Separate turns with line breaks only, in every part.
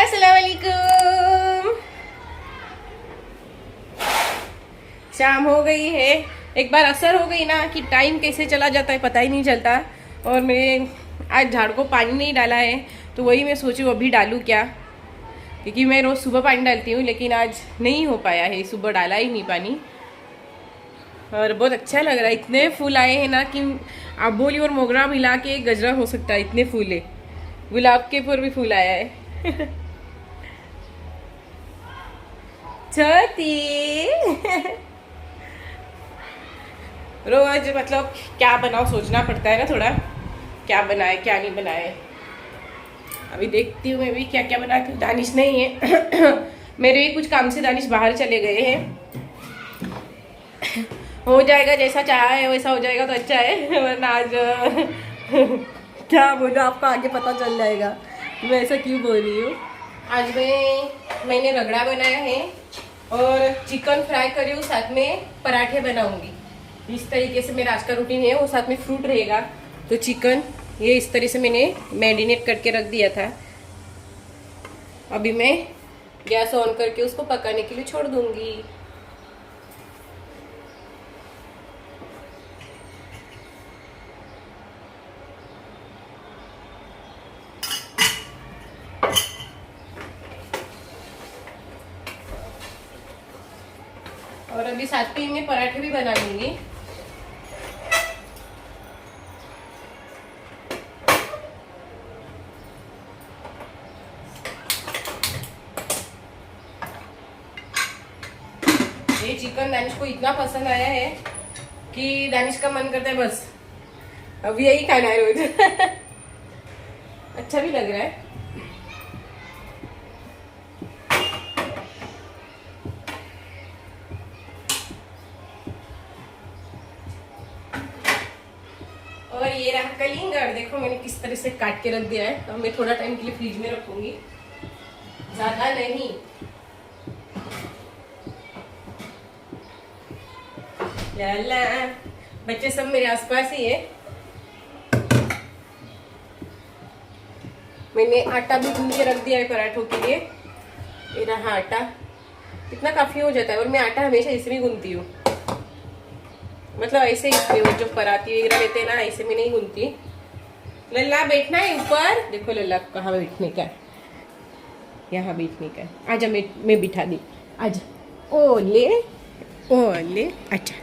अस्सलाम वालेकुम। शाम हो गई है। एक बार असर हो गई ना कि टाइम कैसे चला जाता है पता ही नहीं चलता। और मैं आज झाड़ को पानी नहीं डाला है तो वही मैं सोचूं अभी डालूं क्या, क्योंकि मैं रोज़ सुबह पानी डालती हूँ लेकिन आज नहीं हो पाया है, सुबह डाला ही नहीं पानी। और बहुत अच्छा लग रहा है, इतने फूल आए हैं ना कि आबोली और मोगरा मिला के एक गजरा हो सकता है, इतने फूल है। गुलाब के ऊपर भी फूल आया है। छोटी रोज मतलब क्या बनाओ सोचना पड़ता है ना थोड़ा, क्या बनाए क्या नहीं बनाए। अभी देखती हूँ मैं भी क्या क्या बनाती हूँ। दानिश नहीं है। मेरे भी कुछ काम से दानिश बाहर चले गए हैं। हो जाएगा जैसा चाहा है वैसा हो जाएगा तो अच्छा है, वरना आज क्या बोलो आपको आगे पता चल जाएगा मैं ऐसा क्यों बोल रही हूँ। आज मैंने रगड़ा बनाया है और चिकन फ्राई करी हूँ, साथ में पराठे बनाऊंगी। इस तरीके से मेरा आज का रूटीन है। वो साथ में फ्रूट रहेगा। तो चिकन ये इस तरह से मैंने मैरिनेट करके रख दिया था। अभी मैं गैस ऑन करके उसको पकाने के लिए छोड़ दूंगी। और अभी साथ में मैं पराठे भी बना लूंगी। ये चिकन दानिश को इतना पसंद आया है कि दानिश का मन करता है बस अब यही खाना है रोज। अच्छा भी लग रहा है। और ये रहा कलिंगड़, देखो मैंने किस तरह से काट के रख दिया है। अब मैं थोड़ा टाइम के लिए फ्रिज में रखूंगी, ज्यादा नहीं। लाला बच्चे सब मेरे आसपास ही है। मैंने आटा भी गूंद के रख दिया है पराठों के लिए। ये रहा आटा, इतना काफी हो जाता है। और मैं आटा हमेशा इसमें गूंदती हूँ, मतलब ऐसे ही वो जो पराती वगैरह लेते हैं ना, ऐसे में नहीं गूंदती। लल्ला बैठना है ऊपर, देखो लल्ला कहाँ बैठने का है, यहाँ बैठने का है। आजा मैं बिठा दी, आजा। ओले ओले, अच्छा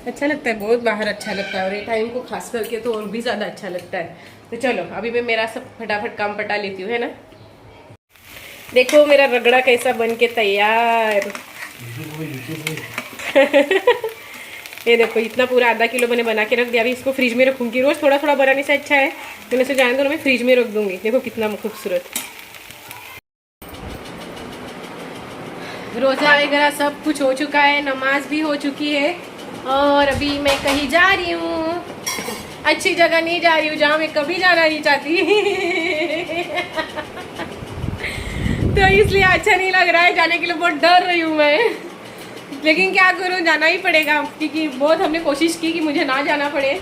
अच्छा लगता है बहुत, बाहर अच्छा लगता है। और ये टाइम को खास करके तो और भी ज़्यादा अच्छा लगता है। तो चलो अभी मैं मेरा सब फटाफट काम पटा लेती हूँ, है ना। देखो मेरा रगड़ा कैसा बन के तैयार। ये देखो इतना पूरा आधा किलो मैंने बना के रख दिया। अभी इसको फ्रिज में रखूंगी। रोज थोड़ा थोड़ा बनाने से अच्छा है, मैंने से जाने दो मैं फ्रिज में रख दूंगी। देखो कितना खूबसूरत। रोजा वगैरह सब कुछ हो चुका है, नमाज भी हो चुकी है। और अभी मैं कहीं जा रही हूँ, अच्छी जगह नहीं जा रही हूँ जहाँ मैं कभी जाना नहीं चाहती। तो इसलिए अच्छा नहीं लग रहा है जाने के लिए, बहुत डर रही हूँ मैं। लेकिन क्या करूँ, जाना ही पड़ेगा, क्योंकि बहुत हमने कोशिश की कि मुझे ना जाना पड़े,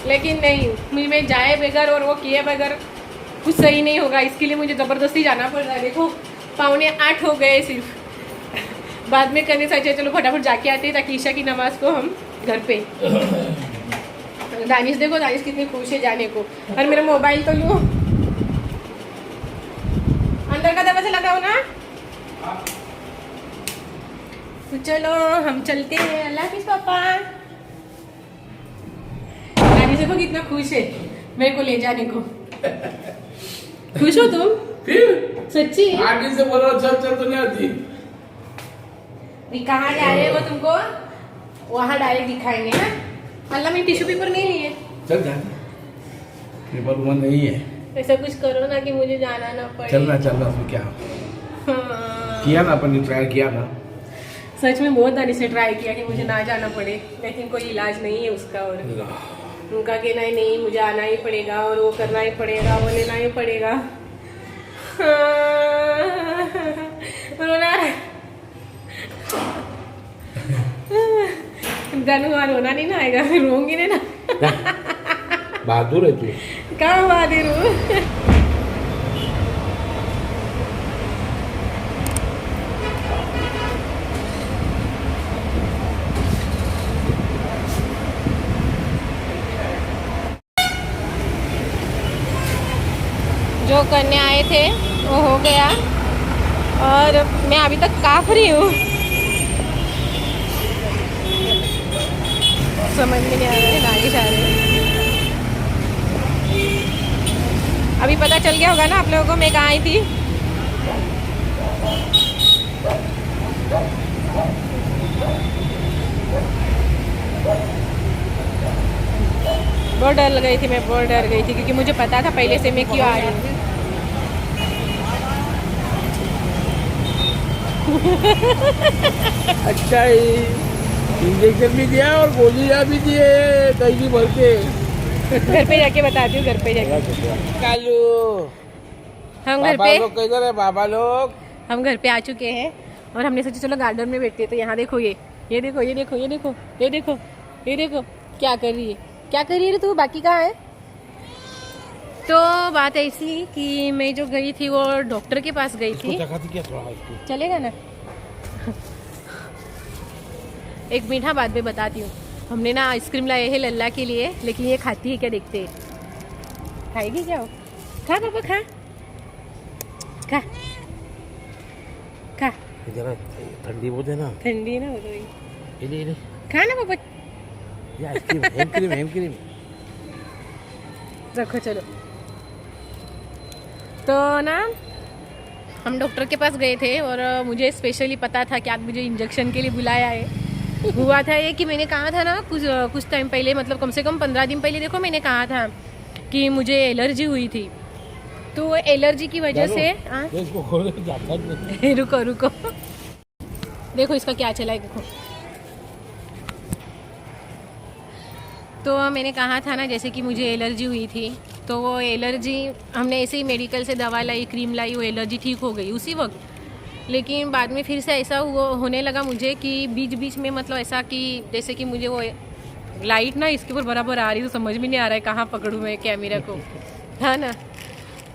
लेकिन नहीं, मैं जाए बगैर और वो किए बगैर कुछ सही नहीं होगा। इसके लिए मुझे ज़बरदस्ती जाना पड़ रहा है। देखो 7:45 हो गए सिर्फ, बाद में करने से अच्छा चलो फटाफट जाके आते हैं ताकि ईशा की नमाज को हम घर पे। दानिश देखो, दानिश कितनी खुश है जाने को। और मेरा मोबाइल तो लो, अंदर का दरवाजा लगाओ ना। तो चलो हम चलते हैं। अल्लाह हाफिज़ पापा। दानिश देखो कितना खुश है मेरे को ले जाने को। खुश हो तुम
फिर
सच्ची?
आगे से बोलो चल चल तो नहीं आती।
कहाँ जा रहे हैं वो तुमको वहाँ डायरेक्ट दिखाएंगे ना। अल्लाह में टिश्यू पेपर नहीं लिए,
चल जा, पेपर मन नहीं है।
ऐसा कुछ करो ना कि मुझे जाना ना पड़े।
चलना उसमें क्या।
हाँ।
किया ना अपन ने, ट्राई किया ना।
सच में बहुत दानिश ने ट्राई किया कि मुझे ना जाना पड़े, लेकिन कोई इलाज नहीं है उसका। और उनका कहना है नहीं मुझे आना ही पड़ेगा और वो करना ही पड़ेगा, वो लेना ही पड़ेगा। रोना जानू वहाँ रोना नहीं ना आएगा, रोऊंगी नहीं ना।
बहादुर है तू।
कहाँ बहादुर हूँ। जो करने आए थे वो हो गया और मैं अभी तक काँप रही हूँ। समझ में नहीं आ रहा है, बारिश आ रही है। अभी पता चल गया होगा ना आप लोगों को मैं कहाँ आई थी। बहुत डर गई थी मैं, बहुत डर गई थी क्योंकि मुझे पता था पहले से मैं क्यों आ रही हूँ।
अच्छा इंजेक्शन भी दिया और गोलियां भी दिए दही भर के।
घर पे जाके बताती हूँ, घर पे जाके।
कालू
हम घर
बाबा
पे
लोग किधर है? बाबा लोग
हम घर पे आ चुके हैं और हमने सोचा चलो गार्डन में बैठते हैं। तो यहाँ देखो ये देखो, ये देखो, ये देखो, ये देखो, ये देखो क्या कर रही है, क्या कर रही है तू, बाकी कहाँ है। तो बात ऐसी कि मैं जो गई थी वो डॉक्टर के पास गई थी। चलेगा ना। एक मीठा बात भी बताती हूँ। हमने ना आइसक्रीम लाए है लल्ला के लिए, लेकिन ये खाती है क्या देखते हैं। खाएगी क्या वो? खा पापा, खा खा खा।
ठंडी बहुत है ना,
ठंडी है ना हो रही।
ले
खा ना पापा,
ये आइसक्रीम हैम क्रीम
रखो चलो। तो ना हम डॉक्टर के पास गए थे और मुझे स्पेशली पता था कि आज मुझे इंजेक्शन के लिए बुलाया है। हुआ था ये कि मैंने कहा था ना कुछ टाइम पहले, मतलब कम से कम 15 दिन पहले, देखो मैंने कहा था कि मुझे एलर्जी हुई थी। तो वो एलर्जी की वजह से रुको रुको, देखो इसका क्या चला है, देखो। तो मैंने कहा था ना जैसे कि मुझे एलर्जी हुई थी, तो वो एलर्जी हमने ऐसे ही मेडिकल से दवा लाई, क्रीम लाई, वो एलर्जी ठीक हो गई उसी वक्त। लेकिन बाद में फिर से ऐसा होने लगा मुझे कि बीच बीच में, मतलब ऐसा कि जैसे कि मुझे वो लाइट ना इसके ऊपर बराबर आ रही, तो समझ में नहीं आ रहा है कहाँ पकड़ूँ मैं कैमरा को, है ना।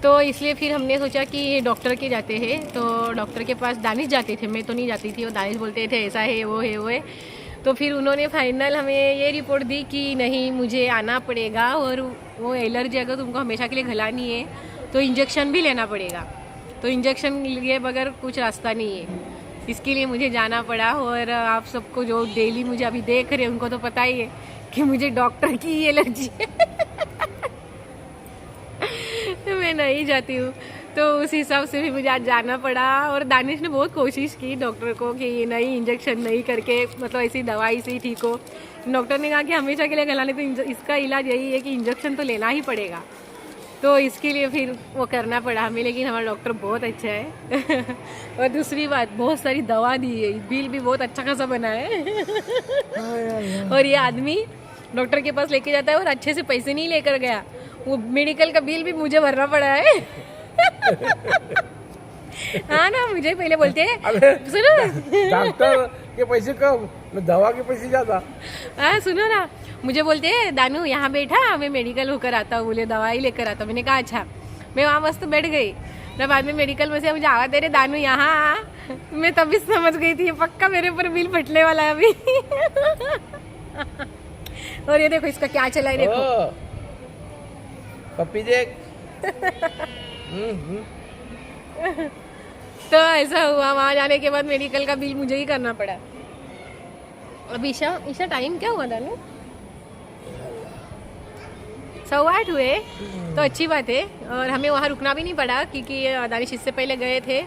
तो इसलिए फिर हमने सोचा कि डॉक्टर के जाते हैं। तो डॉक्टर के पास दानिश जाते थे, मैं तो नहीं जाती थी। वो दानिश बोलते थे ऐसा है, वो है, वो है। तो फिर उन्होंने फाइनल हमें ये रिपोर्ट दी कि नहीं, मुझे आना पड़ेगा और वो एलर्जी अगर तुमको हमेशा के लिए घलानी है तो इंजेक्शन भी लेना पड़ेगा। तो इंजेक्शन लिए बगैर कुछ रास्ता नहीं है, इसके लिए मुझे जाना पड़ा। और आप सबको जो डेली मुझे अभी देख रहे हैं उनको तो पता ही है कि मुझे डॉक्टर की एलर्जी है। तो मैं नहीं जाती हूँ, तो उस हिसाब से भी मुझे आज जाना पड़ा। और दानिश ने बहुत कोशिश की डॉक्टर को कि नहीं, इंजेक्शन नहीं करके, मतलब ऐसी दवाई से ही ठीक हो। डॉक्टर ने कहा कि हमेशा के लिए गलाने, तो इसका इलाज यही है कि इंजेक्शन तो लेना ही पड़ेगा। तो इसके लिए फिर वो करना पड़ा हमें। लेकिन हमारा डॉक्टर बहुत अच्छा है। और दूसरी बात, बहुत सारी दवा दी है, बिल भी बहुत अच्छा खासा बना है। और ये आदमी डॉक्टर के पास लेके जाता है और अच्छे से पैसे नहीं लेकर गया, वो मेडिकल का बिल भी मुझे भरना पड़ा है। हाँ ना, मुझे पहले बोलते हैं सुनो,
डॉक्टर के पैसे कम, दवा के पैसे ज्यादा।
हाँ सुनो ना, मुझे बोलते हैं दानू यहाँ बैठा, मैं मेडिकल होकर आता हूँ, बोले दवाई लेकर आता हूँ। मैंने कहा अच्छा। मैं वहाँ मस्त बैठ गई ना, बाद में मेडिकल में से मुझे आवाज दे रहे दानू यहाँ आ। मैं तभी समझ गई थी पक्का मेरे ऊपर बिल फटने वाला है अभी। और ये देखो इसका क्या चला है, देखो
पप्पी देख।
तो ऐसा हुआ, वहाँ जाने के बाद मेडिकल का बिल मुझे ही करना पड़ा। अब ईशा टाइम क्या हुआ दानू? 8:15 हुए, तो अच्छी बात है। और हमें वहाँ रुकना भी नहीं पड़ा क्योंकि दानिश इससे पहले गए थे,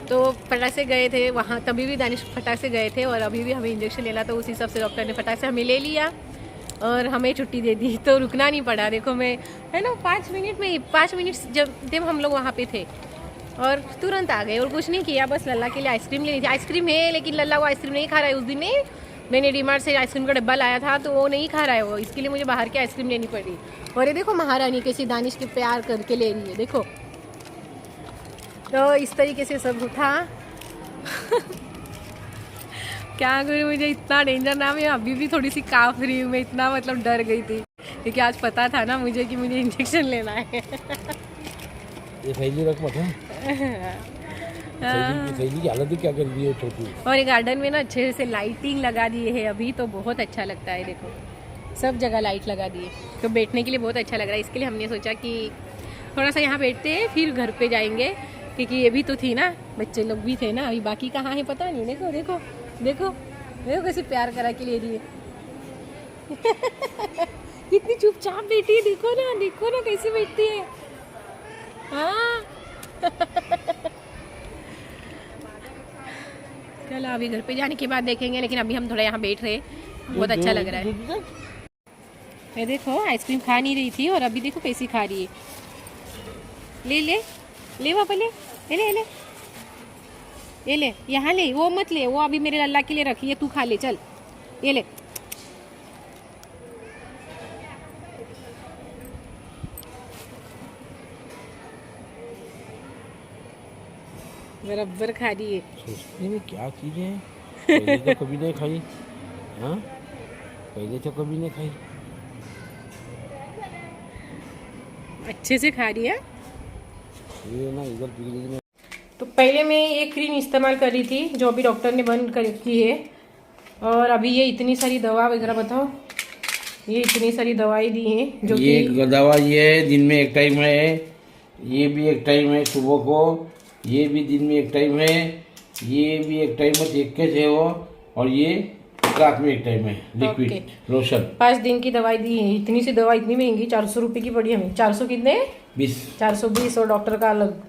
तो फटाक से गए थे वहाँ, तभी भी दानिश फटाक से गए थे। और अभी भी हमें इंजेक्शन लेना, तो उस हिसाब से डॉक्टर ने फटाक से हमें ले लिया और हमें छुट्टी दे दी, तो रुकना नहीं पड़ा। देखो मैं, है ना, 5 मिनट जब हम लोग वहाँ पे थे और तुरंत आ गए और कुछ नहीं किया, बस लल्ला के लिए आइसक्रीम लेनी थी। आइसक्रीम है लेकिन लल्ला वो आइसक्रीम नहीं खा रहा है। उस दिन नहीं, मैंने डीमार्ट से आइसक्रीम का डब्बा लाया था, तो वो नहीं खा रहा है वो, इसके लिए मुझे बाहर की आइसक्रीम लेनी पड़ी। और ये देखो महारानी कैसी दानिश के प्यार करके ले रही है, देखो। तो इस तरीके से सब था। क्या करूँ, मुझे इतना डेंजर ना, मैं अभी भी थोड़ी सी काँप रही हूँ, मैं इतना मतलब डर गई थी क्योंकि आज पता था ना मुझे कि मुझे इंजेक्शन लेना है।
ये थैली रख मत हाँ? थैली की हालत ही क्या कर दी है छोटी।
और ये गार्डन में ना अच्छे से लाइटिंग लगा दी है अभी, तो बहुत अच्छा लगता है। देखो सब जगह लाइट लगा दी है, तो बैठने के लिए बहुत अच्छा लग रहा है। इसके लिए हमने सोचा कि थोड़ा सा यहाँ बैठते हैं, फिर घर पे जाएंगे, क्योंकि ये भी तो थी ना, बच्चे लोग भी थे ना, अभी बाकी कहाँ है पता नहीं। देखो देखो देखो देखो कैसे प्यार करा के ले रही है। कितनी चुपचाप बैठी है, देखो ना कैसे बैठती है। हाँ चलो अभी घर पे जाने के बाद देखेंगे, लेकिन अभी हम थोड़ा यहाँ बैठ रहे, बहुत अच्छा लग रहा है। ये देखो आइसक्रीम खा नहीं रही थी और अभी देखो कैसी खा रही है। ले ले ले पापा, ले ले ले ले ये ले, यहाँ ले, वो मत ले, वो अभी मेरे लल्ला के लिए रखी है, तू खा ले, चल ये ले। बराबर खा रही है।
सोचने में क्या चीज़ें हैं, पहले तो कभी नहीं खाई। हाँ पहले तो कभी नहीं खाई।
अच्छे से खा रही है।
ये ना इधर पिघली में।
तो पहले मैं ये क्रीम इस्तेमाल कर रही थी, जो अभी डॉक्टर ने बंद कर की है, और अभी ये इतनी सारी दवा वगैरह, बताओ ये इतनी सारी दवाई दी है, जो
ये दवा ये दिन में एक टाइम है, ये भी एक टाइम है सुबह को, ये भी दिन में एक टाइम है, ये भी एक टाइम है, एक के है वो, और ये रात में एक टाइम है लिक्विड लोशन।
5 दिन की दवाई दी है। इतनी सी दवा इतनी महंगी, 400 रुपये की पड़ी हमें। 400 कितने?
20।
420, और डॉक्टर का अलग।